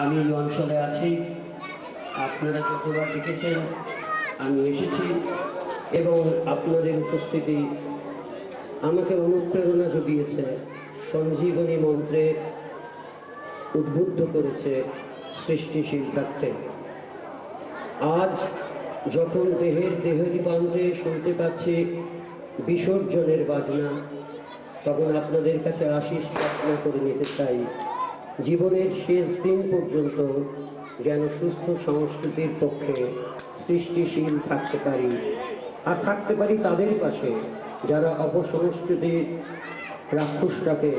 আমি এই অঞ্চলে আছি, আপনারা যতবার দেখেছেন আমি এসেছি এবং আপনাদের উপস্থিতি আমাকে অনুপ্রেরণা জুগিয়েছে, সঞ্জীবনী মন্ত্রে উদ্বুদ্ধ করেছে সৃষ্টিশীল থাকতে। আজ যখন দেহেরই প্রান্তে শুনতে পাচ্ছি বিসর্জনের বাজনা, তখন আপনাদের কাছে আশীষ প্রার্থনা করে নিতে চাই, জীবনের শেষ দিন পর্যন্ত যেন সুস্থ সংস্কৃতির পক্ষে সৃষ্টিশীল থাকতে পারি, আর থাকতে পারি তাদের পাশে যারা অপসংস্কৃতির রাক্ষসটাকে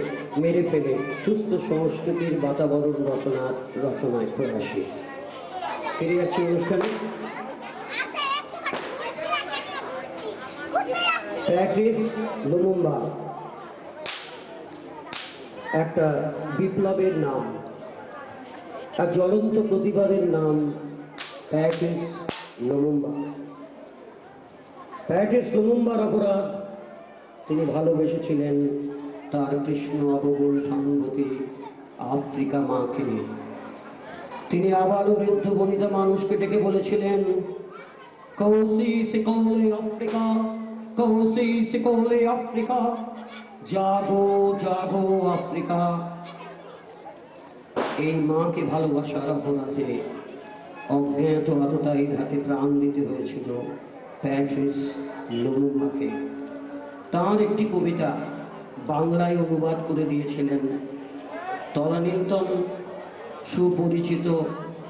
মেরে ফেলে সুস্থ সংস্কৃতির বাতাবরণ রচনায় প্রয়াসী। ফিরে যাচ্ছি অনুষ্ঠানে। প্যাট্রিস লুমুম্বা একটা বিপ্লবের নাম, এক জ্বলন্ত প্রতিবাদের নাম। Patrice Lumumba. প্যাট্রিস লুমুম্বার অপরাধ, তিনি ভালোবেসেছিলেন তার কৃষ্ণ অবগুল সাংগতি আফ্রিকা মাকে। তিনি আবারও বৃদ্ধ বনিতা মানুষকে ডেকে বলেছিলেন, কৌসি সিকোলে আফ্রিকা, কৌসি সিকোলে আফ্রিকা, জাগো জাগো আফ্রিকা। এই মাকে ভালোবাসার অপরাধে অজ্ঞাত আততায়ীর হাতে প্রাণ দিতে হয়েছিল প্যাট্রিস লুমুম্বাকে। তাঁর একটি কবিতা বাংলায় অনুবাদ করে দিয়েছিলেন তদানীন্তন সুপরিচিত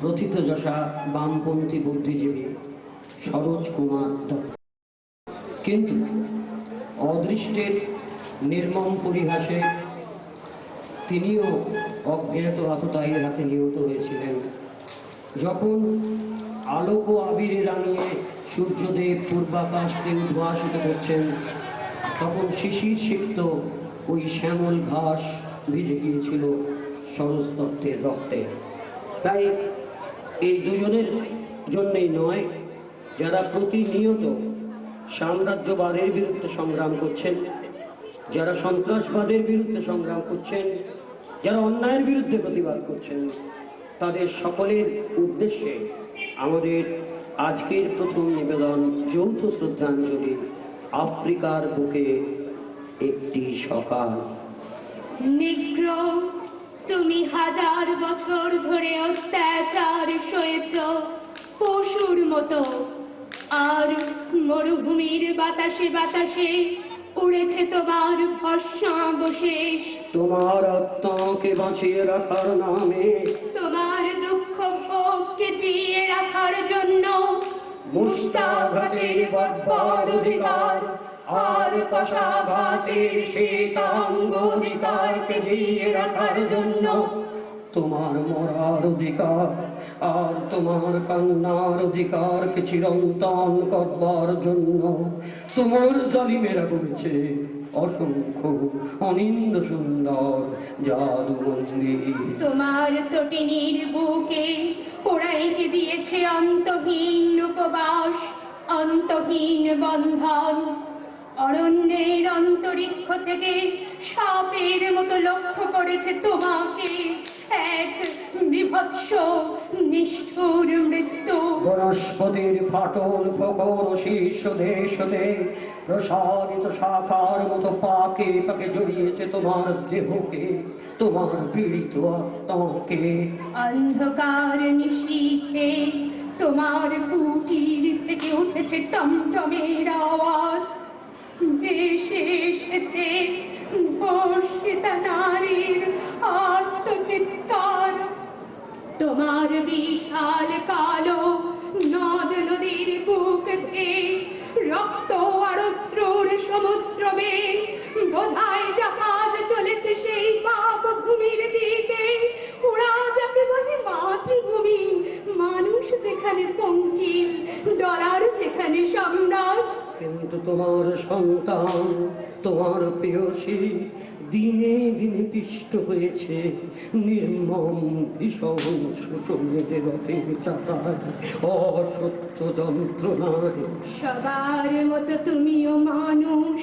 প্রথিতযশা বামপন্থী বুদ্ধিজীবী সরোজ কুমার দত্ত। কিন্তু অদৃষ্টের নির্মম পরিহাসে তিনিও অজ্ঞাত আততায়ীর হাতে নিহত হয়েছিলেন। যখন আলোক ও আবিরে রাঙিয়ে সূর্যদেব পূর্বাকাশকে উদ্ভাসিত করছেন, তখন শিশির সিক্ত ওই শ্যামল ঘাস ভিজে গিয়েছিল সরোজ দত্তের রক্তে। তাই এই দুজনের জন্যই নয়, যারা প্রতিনিয়ত সাম্রাজ্যবাদের বিরুদ্ধে সংগ্রাম করছেন, যারা সন্ত্রাসবাদের বিরুদ্ধে সংগ্রাম করছেন, যারা অন্যায়ের বিরুদ্ধে প্রতিবাদ করছেন, তাদের সকলের উদ্দেশ্যে আমাদের আজকের প্রথম নিবেদন যৌথ শ্রদ্ধাঞ্জলি, আফ্রিকার বুকে একটি সকাল। নিগ্র, তুমি 1000 বছর ধরে অত্যাচার সয়েছ পশুর মতো, আর মরুভূমির বাতাসে বাতাসে উড়েছে তোমার ভস্মাবশেষ। তোমার আত্মাকে বাঁচিয়ে রাখার নামে, তোমার দুঃখ ভোগকে জিয়ে রাখার জন্য মুষ্টাঘাতের বর্বর অধিকার আর কষাঘাতের শ্বেতাঙ্গ অধিকারকে জিয়ে রাখার জন্য, তোমার মরার অধিকার আর তোমার কান্নার অধিকারকে চিরন্তন করবার জন্য তোমার জালিমেরা করেছে অসংখ্য অনিন্দ সুন্দর জাদু মন্দির। তোমার তটিনীর বুকে পোড়াইতে দিয়েছে অন্তহীন উপবাস, অন্তহীন বন্ধন। অরণ্যের অন্তরিক্ষ থেকে সাপের মতো লক্ষ্য করেছে তোমাকে এক বিভৎস নিষ্ঠুর মৃত্যু। বনস্পতির ফাটল ফকর শীর্ষ দেশতে প্রসারিত শাখার মতো পাকে পাকে জড়িয়েছে তোমার দেহকে, তোমার পীড়িত আত্মাকে। অন্ধকার নিশীথে তোমার কুটির থেকে উঠেছে টমটমের আওয়াজ, দেশে এসেছে ধর্ষিতা নারীর আর্তচিৎকার। তোমার বিশাল কালো নদ নদীর বুক থেকে রক্ত আর অশ্রুর সমুদ্র বেয়ে বোধহয় জাহাজ চলেছে সেই পাপ ভূমির দিকে। ওরা যাকে বলে মাতৃভূমি, মানুষ যেখানে পঙ্কিল, ডলার যেখানে সম্রাট। কিন্তু তোমার সন্তান, তোমার প্রেয়সী দিনে দিনে পিষ্ট হয়েছে নির্মম ভীষণ শোষণের রথের চাকায় অসত্য যন্ত্রণায়। সবার মতো তুমিও মানুষ,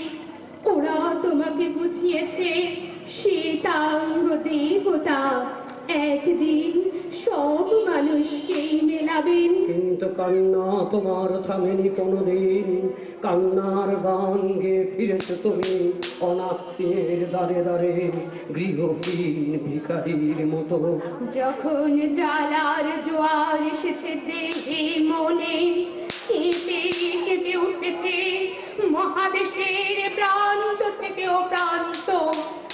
ওরা তোমাকে বুঝিয়েছে শ্বেতাঙ্গ দেবতা একদিন কান্না তোমার থামেনি কোনোদিন, কান্নার গান গেয়ে ফিরেছ তুমি অনাত্মীয়ের দ্বারে দ্বারে, গৃহহীন ভিখারির মতো। যখন জ্বালার জোয়ার এসেছে দেহে মনে, কেঁপে কেঁপে উঠেছে মহাদেশের প্রান্ত থেকে ও প্রান্ত,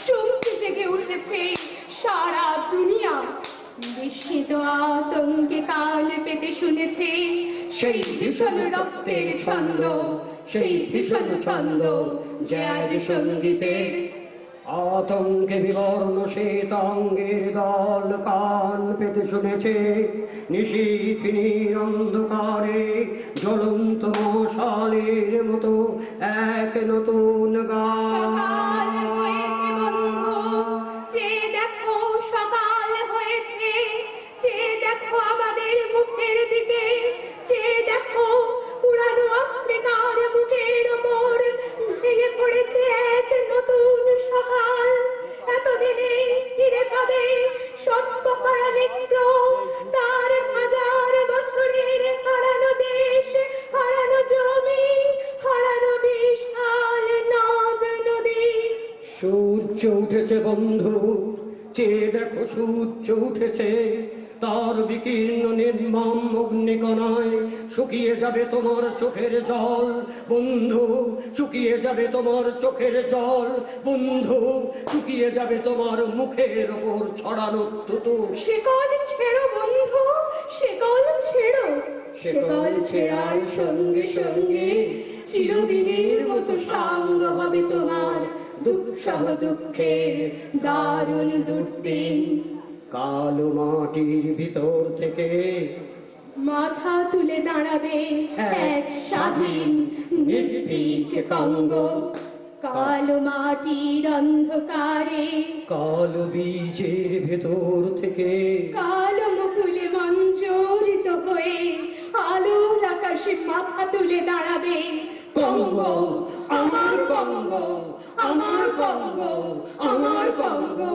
চমকে জেগে উঠেছে সারা দুনিয়া, বিস্মিত আতঙ্কে কান পেতে শুনেছে সেই ভীষণ রক্তের ছন্দ, সেই ভীষণ ছন্দ যে আজ সঙ্গীতের। আতঙ্কে বিবর্ণ শ্বেতাঙ্গের দল কান পেতে শুনেছে নিশীথিনীর অন্ধকারে জ্বলন্ত মশালের মতো এক নতুন সকাল হয়েছে বন্ধু, গান। যে দেখো সকাল হয়েছে, যে দেখো আমাদের মুখের দিকে, যে দেখো পুরানো আফ্রিকার বুকের ওপর ভেঙে পড়েছে এক নতুন সকাল। এতদিনে ফিরে পাবে সত্যকারা নেত্র, তার হাজার বছরের হারানো দেশ, হারানো জমি, হারানো বিশাল নদ নদী। সূর্য উঠেছে বন্ধু, চেয়ে দেখো সূর্য উঠেছে, তার বিকীর্ণ নির্মম অগ্নিকণায় শুকিয়ে যাবে তোমার চোখের জল বন্ধু, শুকিয়ে যাবে তোমার চোখের জল বন্ধু, শুকিয়ে যাবে তোমার মুখের ওপর ছড়ানো থুতু। শিকল ছেড়ো বন্ধু, শিকল ছেড়ো, শিকল ছেঁড়ার সঙ্গে সঙ্গে চিরদিনের মতো সাঙ্গ হবে তোমার দুঃসহ দুঃখের দারুণ দুর্দিন। কালো মাটির ভিতর থেকে মাথা তুলে দাঁড়াবে এক স্বাধীন নির্ভীক কঙ্গ, কালো মাটির অন্ধকারে, কালো বীজের ভেতর থেকে কালো মুকুলে মঞ্জরিত হয়ে আলোর আকাশে মাথা তুলে দাঁড়াবে কঙ্গো, আমার কঙ্গো, আমার কঙ্গো, আমার কঙ্গো।